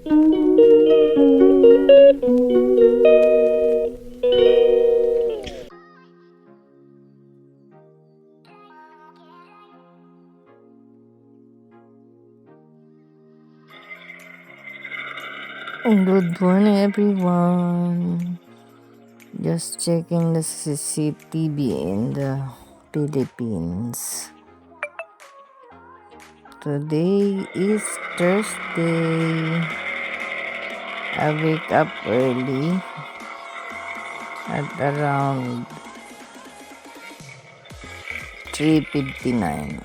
Good morning, everyone. Just checking the CCTV in the Philippines. Today is Thursday. I wake up early at around 3:59.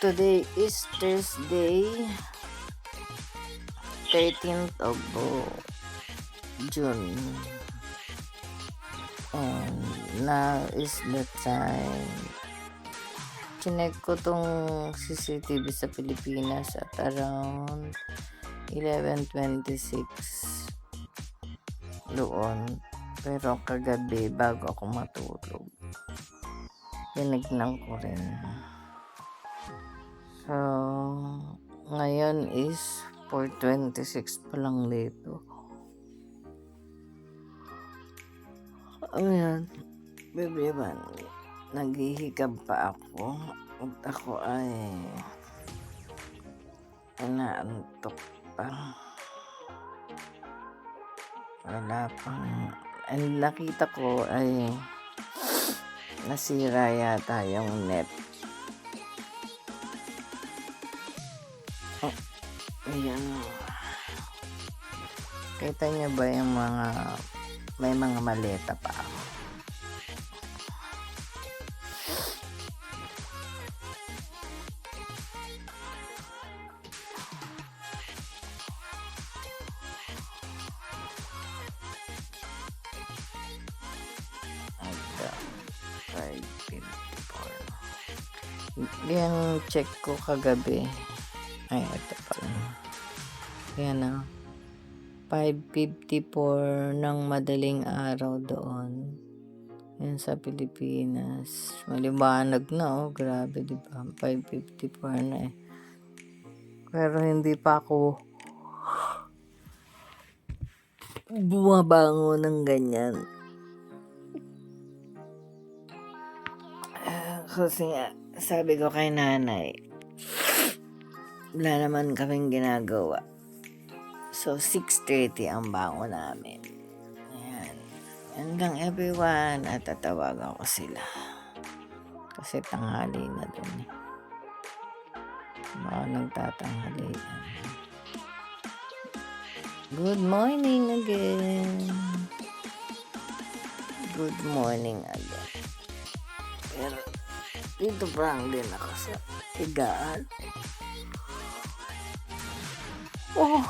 Today is Thursday, 13th of June. And now is the time. Chinek ko tong CCTV sa Pilipinas at around 11:26 doon. Pero kagabi bago ako matulog, tinignan ko rin. So, ngayon is 4:26 pa lang dito. Ayan, everyone, naghihikab pa ako at ako ay inaantok pa. Wala pang, ang nakita ko ay nasira yata yung net. Ayan. Kita niyo ba yung may mga maleta pa ako? At 5:54. Yung check ko kagabi. Ay, ito pa. Yan na. 5:54 ng madaling araw doon. Yan sa Pilipinas. Maliwanag na, oh. Grabe, di ba? 5:54 na eh. Pero hindi pa ako bumabango ng ganyan. Kasi sabi ko kay nanay, wala naman kaming ginagawa. So, 6:30 ang bango namin. Ayan. Hanggang everyone at tatawagan ko sila. Kasi tanghali na dun eh. Baka nagtatanghali na. Good morning again. Good morning again. Pero, dito parang din ako sa higaan. Oh!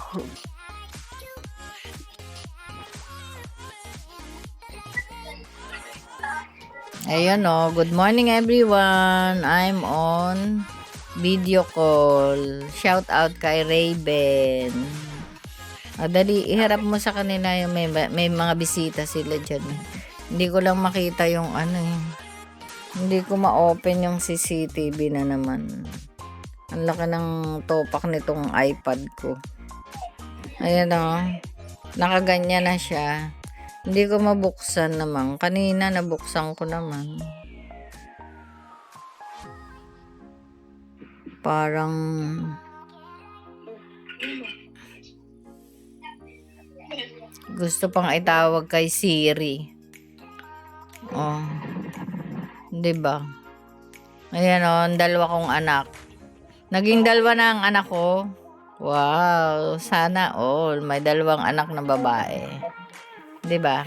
Ayun oh, good morning everyone. I'm on video call. Shout out kay Raven. Dali, iharap mo sa kanila yung may mga bisita sila dyan. Hindi ko lang makita yung ano eh. Hindi ko ma-open yung CCTV na naman. Ang laki ng topak nitong iPad ko. Ayan o. Nakaganyan na siya. Hindi ko mabuksan naman. Kanina nabuksan ko naman. Parang gusto pang itawag kay Siri. Oh. 'Di ba? Ayan oh, ang dalawa kong anak. Naging dalawa na ang anak ko. Wow, sana all may dalawang anak na babae. 'Di ba?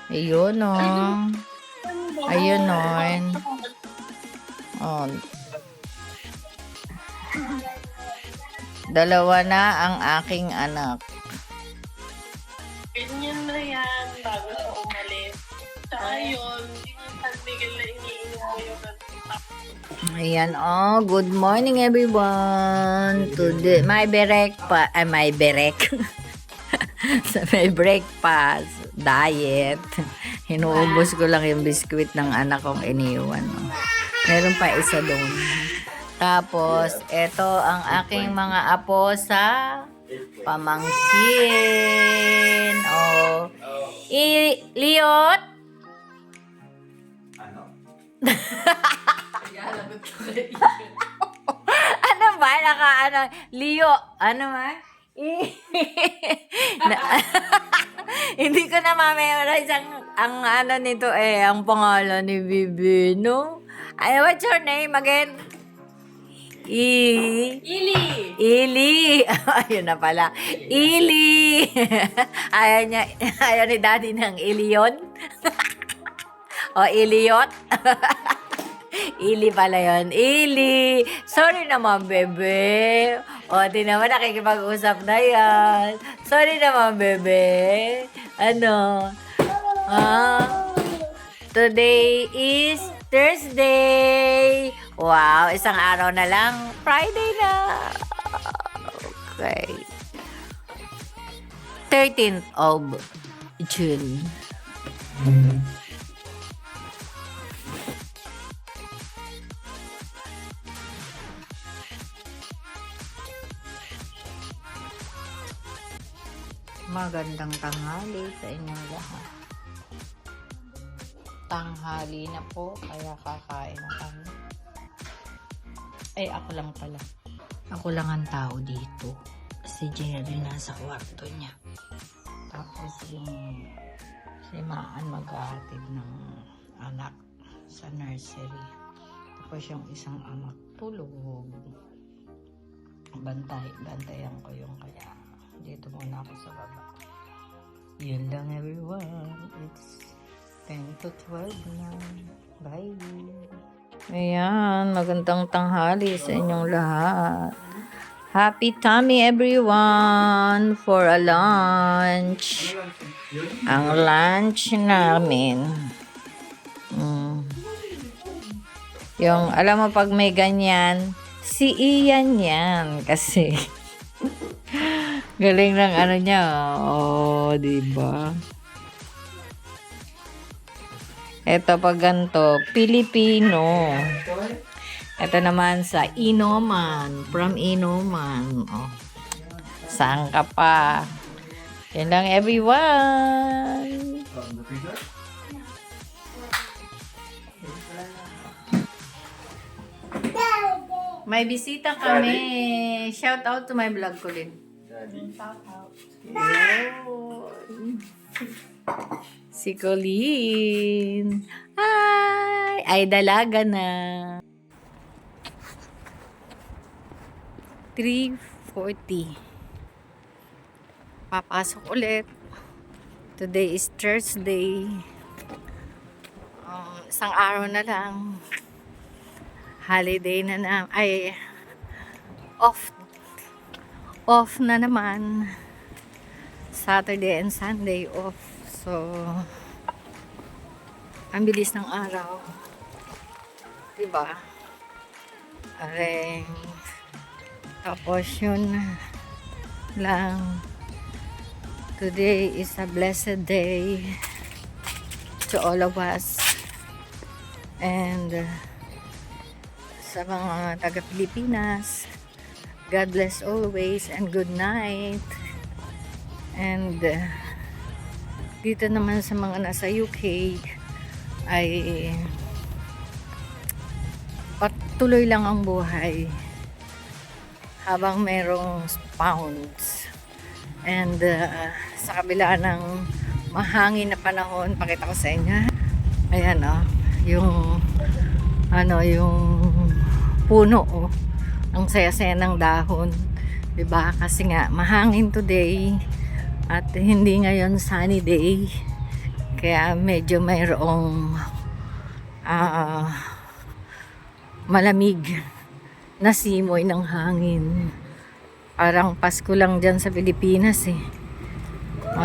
Ayun oh. Ayun oh. Oh. Dalawa na ang aking anak. Ganyan na yan bago siya umalis. Saka yun, yung San Miguel na iniinom mo yung Ayan, oh, good morning everyone. Today, my berek. Sa may breakfast, diet. Hinuubos ko lang yung biskwit ng anak kong iniwan. Oh. Meron pa isa doon. Tapos, ito ang aking mga apo sa pamangkin. Oh. Liot? Ano ba? Leo, ano ba? Hindi ko na ma-memorize ang ano nito ang pangalan ni Bibi, no? Ay, what's your name again? Ili! Ili. Ayun na pala. Ili. Ayaw ni Daddy ng Ilion. O, Iliot. Ili pala yun. Ili. Sorry naman, bebe. O, di naman nakikipag-usap na yan. Sorry naman, bebe. Ano? Today is Thursday. Wow, isang araw na lang. Friday na. Okay. 13th of June. Magandang tanghali sa inyong lahat. Tanghali na po, kaya kakain na kami. Ako lang pala. Ako lang ang tao dito. Si Jerry nasa kwarto niya. Tapos yung si Maan mag-aatid ng anak sa nursery. Tapos yung isang anak tulog. Bantayan ko yung kaya dito muna ako sa baba. Yun lang everyone. It's 10 to 12 na. Bye. Ayan, magandang tanghali sa inyong lahat. Happy tummy everyone for a lunch. Ang lunch namin. Yung, alam mo pag may ganyan, si Ian yan. Kasi, galing ng ano niya. Oh, diba? Ito pag ganito, Pilipino. Ito naman sa Inoman. From Inoman. Oh. Saan ka pa? Yan lang everyone. May bisita kami. Shout out to my vlog ko din. Shout out. Si Colleen. Hi! Ay, dalaga na. 3:40. Papasok ulit. Today is Thursday. Isang araw na lang. Holiday na na. Ay, off na naman. Saturday and Sunday off. So, ang bilis ng araw. Diba? Areng. Tapos yun lang. Today is a blessed day to all of us. And sa mga taga-Pilipinas, God bless always and good night. And dito naman sa mga nasa UK ay patuloy lang ang buhay habang merong pounds. And sa kabila ng mahangin na panahon, pakita ko sa inyo. Ayan yung yung puno ang saya-saya ng dahon, 'di ba? Kasi nga mahangin today at hindi ngayon sunny day, kaya medyo mayroong malamig na simoy ng hangin. Parang Pasko lang dyan sa Pilipinas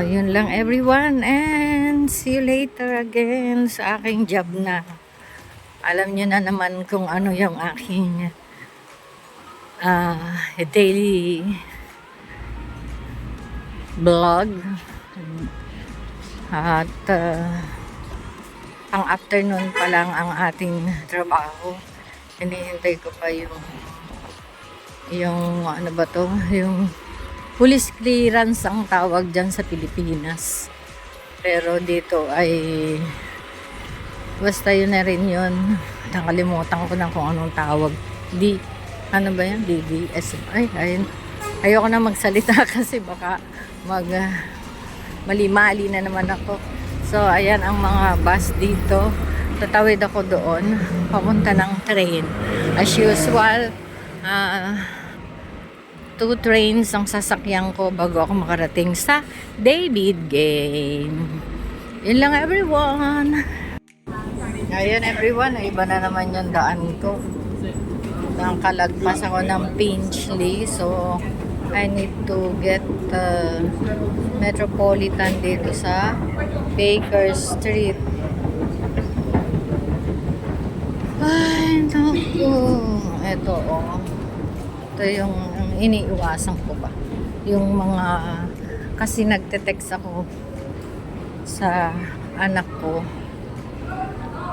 yun lang everyone, and see you later again sa aking job na Alam niyo na naman kung ano yung aking daily vlog. At ang afternoon pa lang ang ating trabaho. Hinihintay ko pa yung ano ba to, yung police clearance ang tawag dyan sa Pilipinas. Pero dito ay basta yun na rin yun. Nakalimutan ko na kung anong tawag. Ano ba yan? DDS. Ayoko na magsalita kasi baka mali-mali na naman ako. So, ayan ang mga bus dito. Tatawid ako doon. Papunta ng train. As usual, 2 trains ang sasakyan ko bago ako makarating sa David Game. Yun lang everyone. Ayan everyone, iba na naman yung daan ko. Nakakalagpas ako ng Pinchley, so I need to get Metropolitan dito sa Baker Street. Ay, naku. Ito ito yung iniiwasan ko ba. Yung mga, kasi nagte-text ako sa anak ko.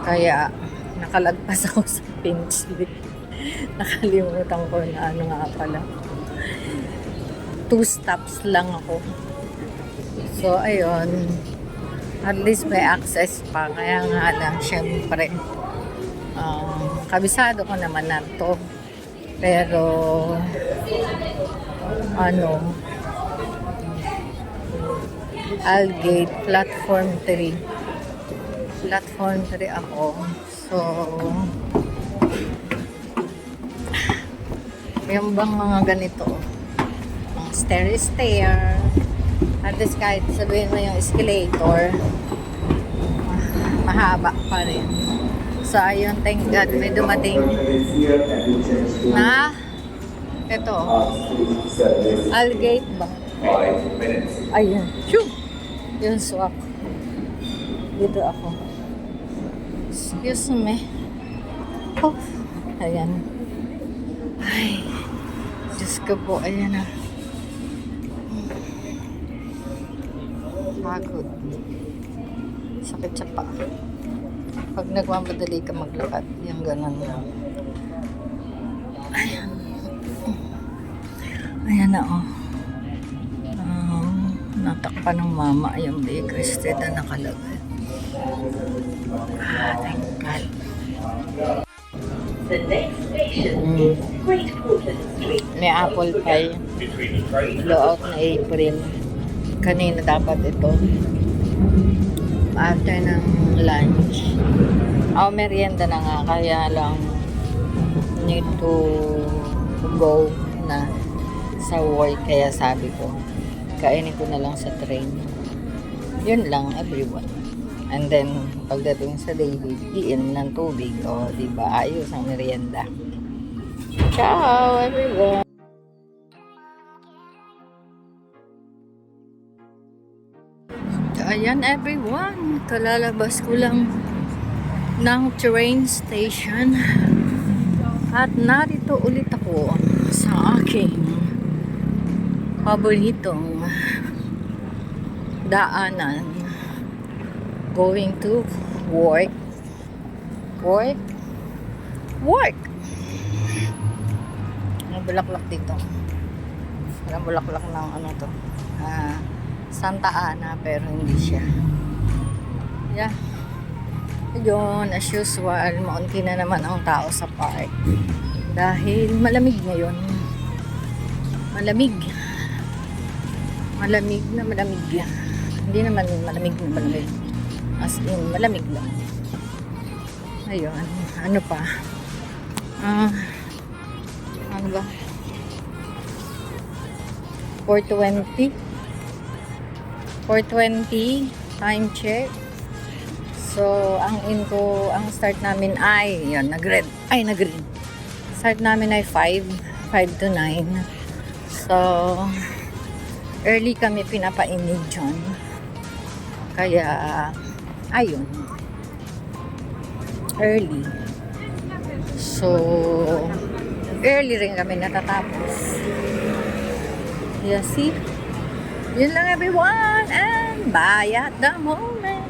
Kaya nakalagpas ako sa Pinchley. Nakalimutan ko na ano nga pala. 2 stops lang ako. So, ayun. At least may access pa. Kaya nga lang, syempre. Kabisado ko naman na to. Pero, Algate, Platform 3. Platform 3 ako. So, yung bang mga ganito, mga stair, at least kahit sabihin mo yung escalator, mahaba pa rin. So, ayun, thank God, may dumating na ito, Algate ba? Ayun, shoo! Yun, swak. Dito ako. Excuse me. Oh, ayan. Ay, Diyos ko po, ayan na. Pagod. Sakit sa paa. Pag nagmamadali ka maglakad, yung ganun na. Ayan. Ayan na, oh. Natakpan ng mama yung Baker Street na nakalagay. Thank God. The next station is Great Portland Street. May apple pie. Blowout na April. Kanina dapat ito. After ng lunch. Merienda na nga. Kaya lang need to go na sa work. Kaya sabi ko, kainin ko na lang sa train. Yun lang, everyone. And then, pagdating sa David, iin ng tubig. O, diba? Ayos ang merienda. Ciao, everyone! Ayan, everyone. Kalalabas ko lang ng train station. At narito ulit ako sa aking paboritong daanan. Going to work. May bulaklak dito. Walang bulaklak ng ano to. Santa Ana, pero hindi siya. Yeah. Yun, as usual, maunti na naman ang tao sa park. Dahil malamig ngayon. Malamig. Hindi naman malamig na malamig. As in, malamig lang. Ayun. Ano pa? Ano ba? 4:20 time check. So, ang start namin ay, yun, nag-red. Start namin ay 5 to 9. So, early kami pinapainid dyan. Kaya, ayun. Early. So, early rin kami natatapos. Yeah, see? Yun lang everyone, and bye at the moment.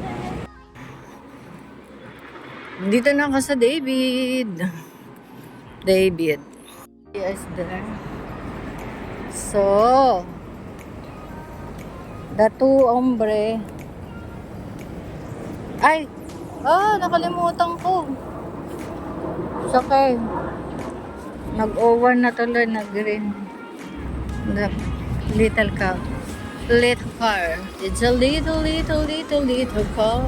Dito na ako sa David. Yes, there. So, the two hombre. Ay, nakalimutan ko. It's okay. Nag-over na tuloy, nag-green. The little car. Little car. It's a little car.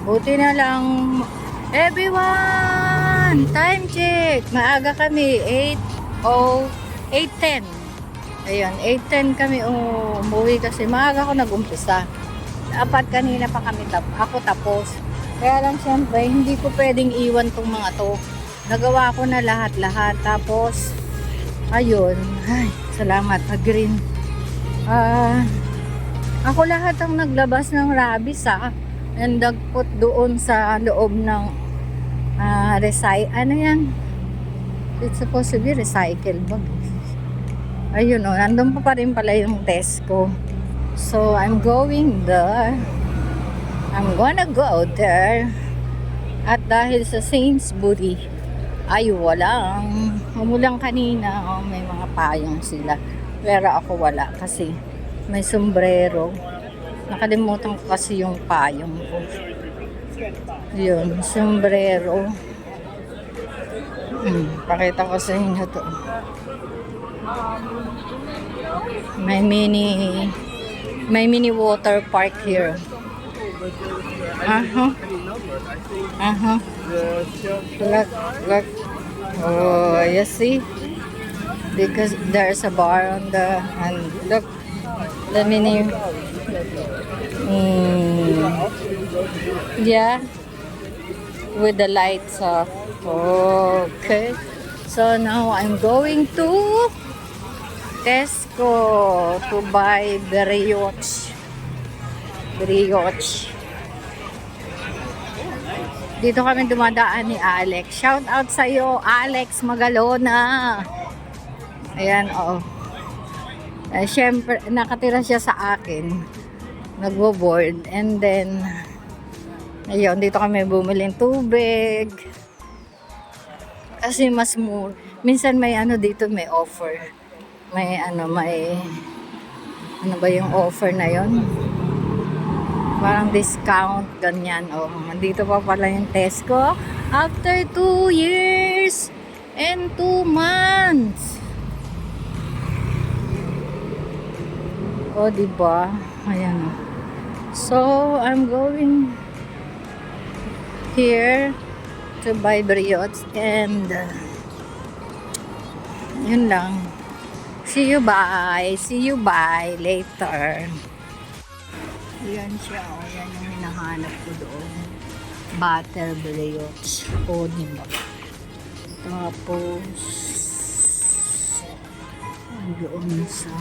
Buti na lang. Everyone! Time check! Maaga kami. 8:10. Ayun, 8:10 kami umuwi kasi maaga ako nag-umpisa. Dapat kanina pa kami ako tapos. Kaya lang siyempre, hindi ko pwedeng iwan tong mga to. Nagawa ko na lahat-lahat. Tapos, ayun. Ay, salamat. Green. Ako lahat ang naglabas ng rabies and nagput doon sa loob ng ano yan? It's supposed to be recycle bag. Ayun nandun pa rin pala yung Tesco. So, I'm going there. I'm gonna go there. At dahil sa Sainsbury, ay umulang kanina. May mga payong sila. Pero ako wala kasi may sombrero. Nakalimutan ko kasi yung payong ko. Yun, sombrero. Pakita ko sa inyo to. May mini water park here. Look. Oh, you see? Because there's a bar on and look, the mini. Yeah, with the lights off. Okay, so now I'm going to Tesco to buy brioche. Dito kami dumadaan ni Alex. Shout out sa iyo, Alex Magalona. Ayan, syempre, nakatira siya sa akin. Nagbo-board. And then, ayun, dito kami bumili ng tubig. Kasi mas mura. Minsan may dito, may offer. May ano ba yung offer na yon? Parang discount, ganyan. Nandito pa pala yung Tesco. After 2 years and 2 months. Diba? Ayan. So, I'm going here to buy brioche and yun lang. See you bye later. Yan siya, yan yung hinahanap ko doon. Butter brioche. Diba? Tapos doon sa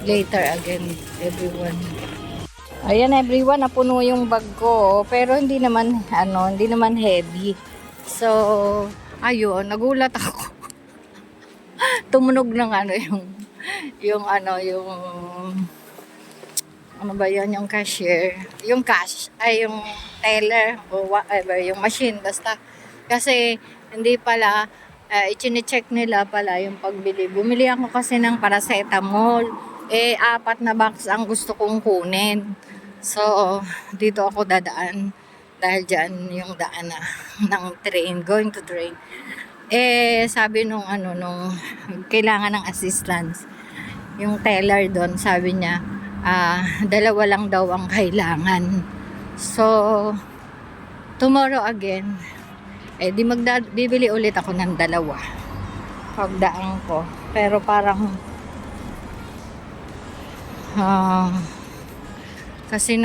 later again, everyone. Ayan everyone, napuno yung bag ko. Pero hindi naman heavy. So, ayun, nagulat ako. Tumunog ng yung yung cashier. Yung yung teller o whatever, yung machine basta. Kasi hindi pala i-check nila pala yung pagbili. Bumili ako kasi ng paracetamol. 4 na box ang gusto kong kunin. So, dito ako dadaan. Dahil dyan yung daan ng train, going to train. Sabi nung kailangan ng assistance. Yung teller doon, sabi niya, 2 lang daw ang kailangan. So, tomorrow again, bibili ulit ako ng 2 pagdaan ko. Pero parang kasi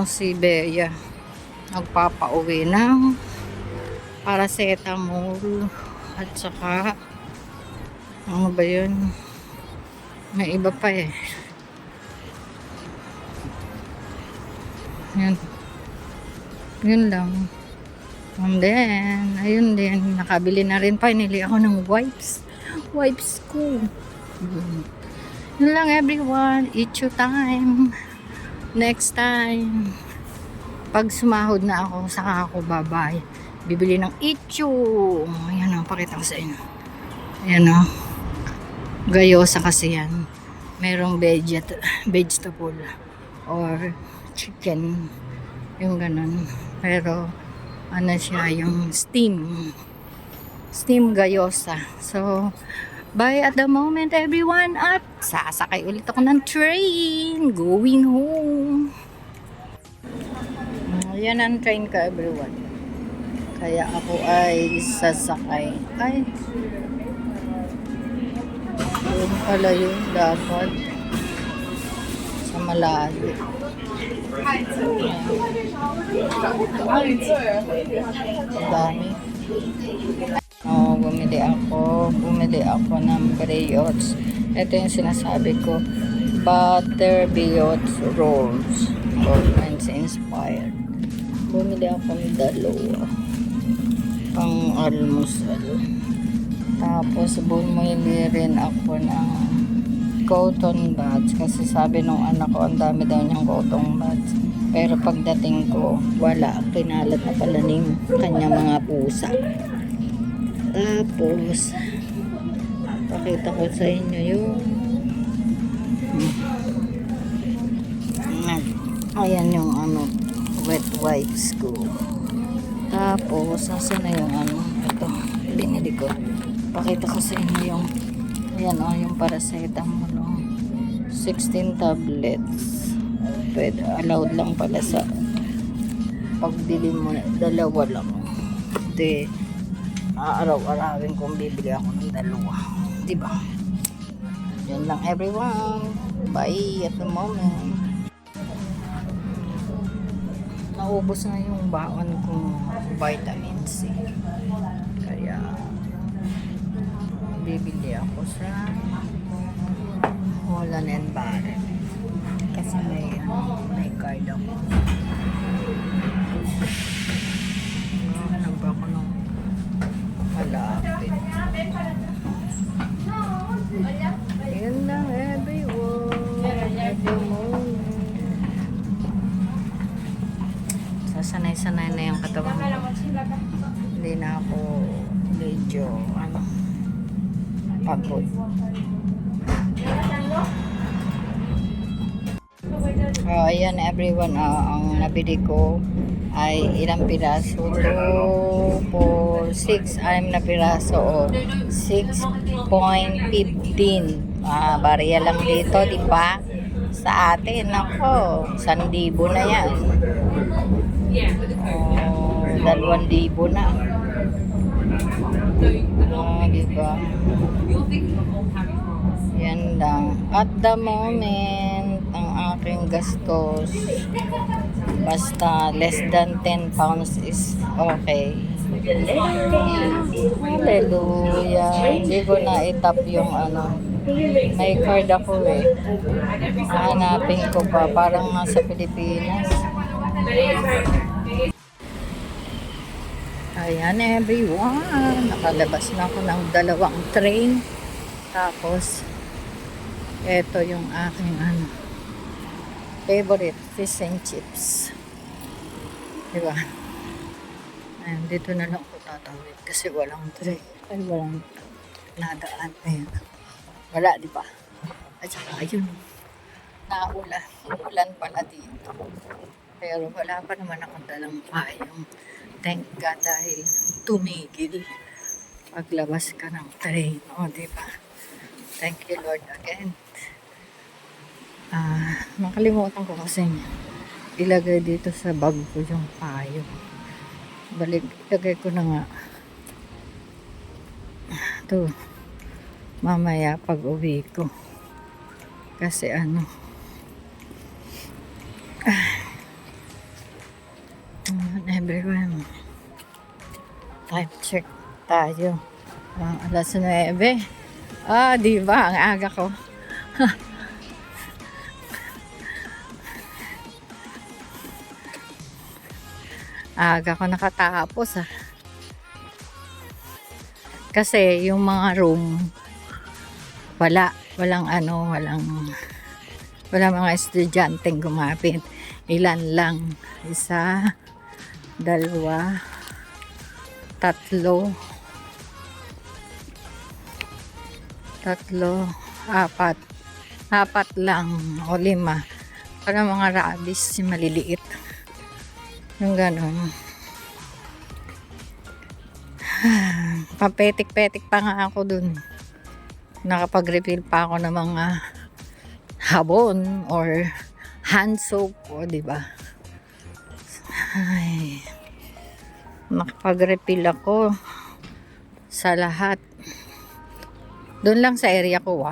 si Bea nagpapauwi ng paracetamol at saka Ano ba yun? May iba pa eh. Yan. Yun lang. And then, ayun din. Nakabili na rin. Finally ako ng wipes. Wipes ko. Yun lang everyone. Ichu time. Next time. Pag sumahod na ako, saka ako babay. Bibili ng ichu. Ayan o, pakita ko sa inyo. Ayan o. Gayosa kasi yan. Merong vegetable or chicken. Yung ganun. Pero, ano siya, yung steam gayosa. So, bye at the moment everyone, at sasakay ulit ako ng train going home. Ayan ang train ka everyone, kaya ako ay sasakay. Ay, yun pala yung dapat sa malayo. Dami. Bumili ako ng brioche. Ito yung sinasabi ko, butter brioche rolls for Friends Inspired. Bumili ako ng dalawa pang almusal. Tapos bumili rin ako ng cotton buds kasi sabi nung anak ko ang dami daw niyang cotton buds, pero pagdating ko wala, kinalat na pala ni kanya mga pusa. Tapos pakita ko sa inyo yung ayan yung ano, wet wipes ko. Tapos asan na yung ano, ito binili ko, pakita ko sa inyo yung ayan o, yung paracetamol, 16 tablets. Pwede, allowed lang pala sa pagbili mo, dalawa lang. Hindi araw-arawin kung bibili ako ng dalawa, diba? Yan lang everyone, bye at the moment. Naubos na yung baon kong vitamin C, kaya bibili ako sa Holland and Barrett kasi may card ako. Hanap ako ng malapit. Yun lang everyone. Sasanay-sanay na yung katawan ko. Hindi na ako medyo pagod. Ayan everyone, ang nabili ko ay ilang piraso, 2, 4, 6 anim na piraso o 6.15. Barya lang dito, di ba? Sa atin, ako 1,000 na yan. 2,000 na. Diba? Yan lang. At the moment, ang aking gastos, basta less than 10 pounds is okay. Hallelujah. Hindi ko na itap yung ano. May card ako eh. Hanapin ko pa. Parang nasa Pilipinas. Ayan everyone. Nakalabas na ako ng 2 train. Tapos, ito yung aking favorite fish and chips. Diba? Ayan, dito na lang ako tatawid kasi walang train. Ay, walang nadaan. Ayan. Wala, diba? At saka, ayun. Naulan. Ulan pala dito. Pero wala pa naman akong dalang payong. Thank God dahil tumigil paglabas ka ng train. O, diba? Thank you Lord again. Nakalimutan ko kasi ilagay dito sa bag ko yung payo. Ilagay ko na nga. Ito. Mamaya pag uwi ko. Kasi everyone. Time check tayo. Alas 9. Di ba? Ang aga ko. Aga ko nakatapos Kasi yung mga room, walang mga estudyanteng gumapit. Ilan lang. 1, 2, 3, 4. 4 lang o 5. Para mga rabies, maliliit. Yung ganon. Papetik-petik pa nga ako dun. Nakapag-refill pa ako ng mga habon or hand soap, diba? Ay, nakapag-refill ako sa lahat. Doon lang sa area ko,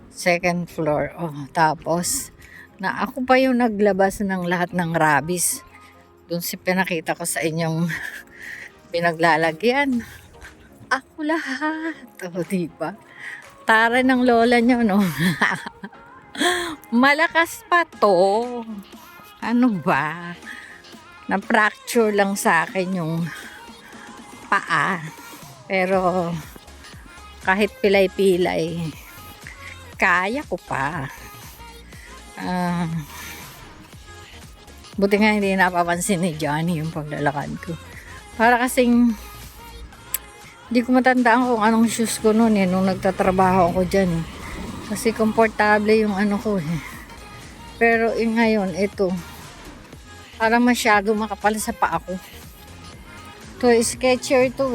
second floor. Tapos na ako pa yung naglabas ng lahat ng rabies. Doon pinakita ko sa inyong pinaglalagyan. Ako lahat. Diba? Tara ng lola nyo, no? Malakas pa to. Ano ba? Na-fracture lang sa akin yung paa. Pero kahit pilay-pilay, kaya ko pa. Buti nga hindi napapansin ni Johnny yung paglalakad ko. Para kasing hindi ko matandaan kung anong shoes ko noon nung nagtatrabaho ako dyan. Kasi komportable yung ko Pero ngayon, ito, parang masyado makapal sa paa ko. Ito, Skechers to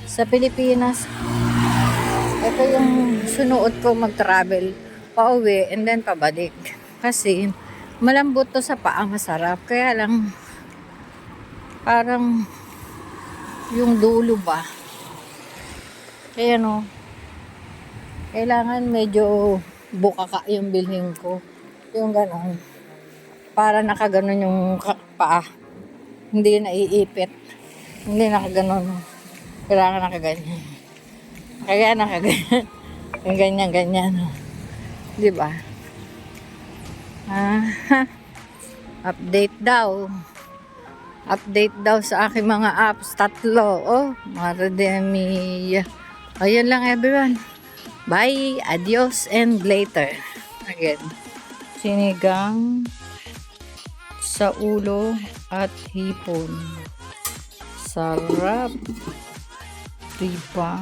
sa Pilipinas. Ito yung sunuot ko mag-travel pauwi and then pabalik. Kasi malambot to sa paa, masarap. Kaya lang parang yung dulo ba. Kaya kailangan medyo bukaka yung bilhin ko. Yung ganon. Para nakaganon yung paa. Hindi naiipit. Hindi nakaganon. Kailangan nakaganyan. Kaya nakaganyan. Yung ganyan. Diba? Update daw. Update daw sa aking mga apps. 3. Marademia. Ayun lang everyone. Bye. Adios and later. Again. Sinigang sa ulo at hipon. Sarap. Diba?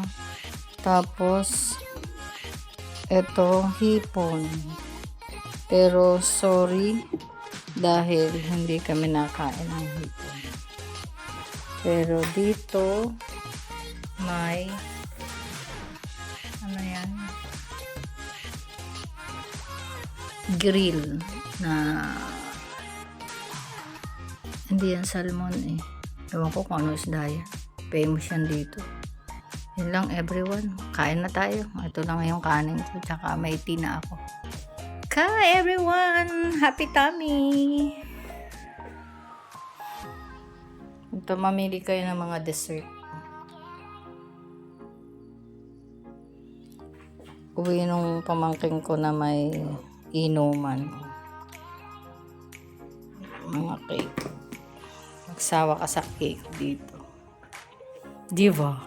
Tapos ito hipon. Pero sorry dahil hindi kami nakain ng hipon. Pero dito may grill na hindi yan salmon ewan ko kung ano isda yan. Famous yan dito. Yun lang everyone, kain na tayo. Ito lang yung kanin ko, tsaka may tea na ako. Hi everyone, happy tummy. Ito, mamili kayo ng mga dessert. Uwi nung pamangking ko na may inuman. Mga cake. Magsawa ka sa cake dito. Diba?